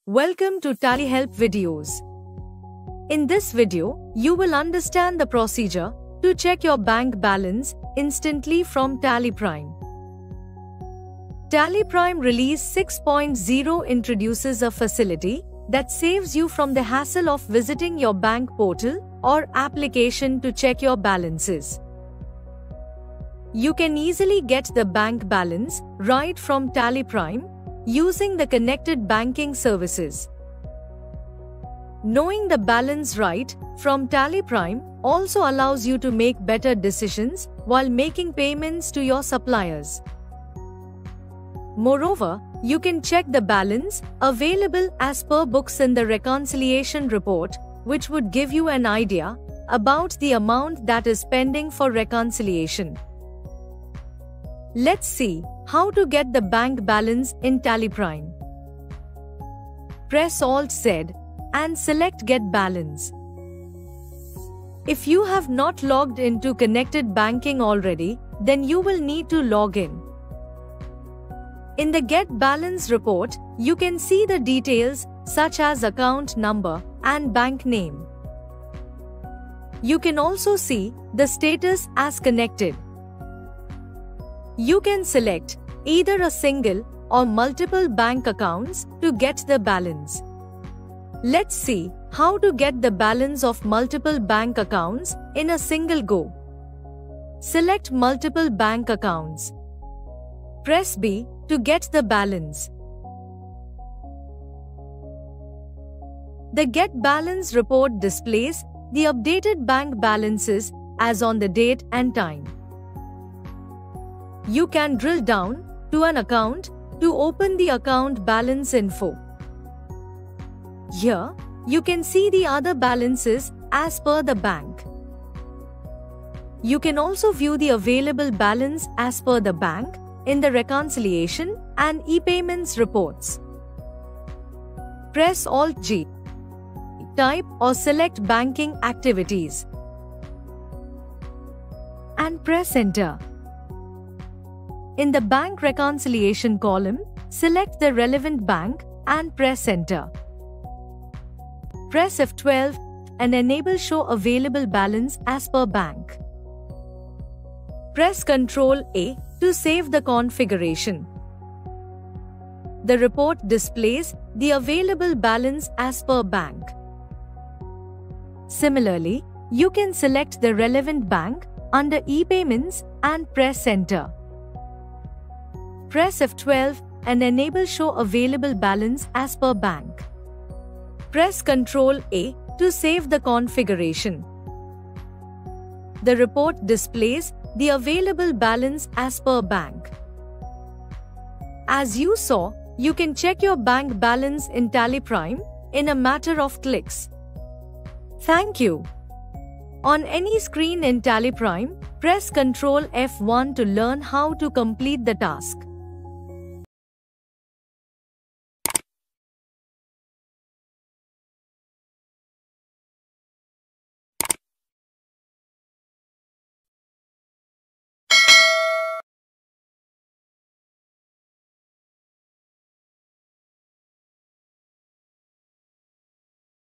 Welcome to Tally Help videos. In this video, you will understand the procedure to check your bank balance instantly from Tally Prime. Tally Prime Release 6.0 introduces a facility that saves you from the hassle of visiting your bank portal or application to check your balances. You can easily get the bank balance right from Tally Prime using the connected banking services. Knowing the balance right from Tally Prime also allows you to make better decisions while making payments to your suppliers. Moreover, you can check the balance available as per books in the reconciliation report, which would give you an idea about the amount that is pending for reconciliation. Let's see how to get the bank balance in Tally Prime. Press Alt-Z and select Get Balance. If you have not logged into connected banking already, then you will need to log in. In the Get Balance report, you can see the details such as account number and bank name. You can also see the status as connected. You can select either a single or multiple bank accounts to get the balance. Let's see how to get the balance of multiple bank accounts in a single go. Select multiple bank accounts. Press B to get the balance. The Get Balance report displays the updated bank balances as on the date and time. You can drill down to an account to open the account balance info. Here, you can see the other balances as per the bank. You can also view the available balance as per the bank in the reconciliation and e-payments reports. Press Alt-G. Type or select banking activities and press Enter. In the bank reconciliation column, select the relevant bank and press Enter. Press F12 and enable Show Available Balance as per bank. Press Ctrl A to save the configuration. The report displays the available balance as per bank. Similarly, you can select the relevant bank under e-payments and press Enter. Press F12 and enable Show Available Balance as per bank. Press Ctrl A to save the configuration. The report displays the available balance as per bank. As you saw, you can check your bank balance in Tally Prime in a matter of clicks. Thank you. On any screen in Tally Prime, press Ctrl F1 to learn how to complete the task.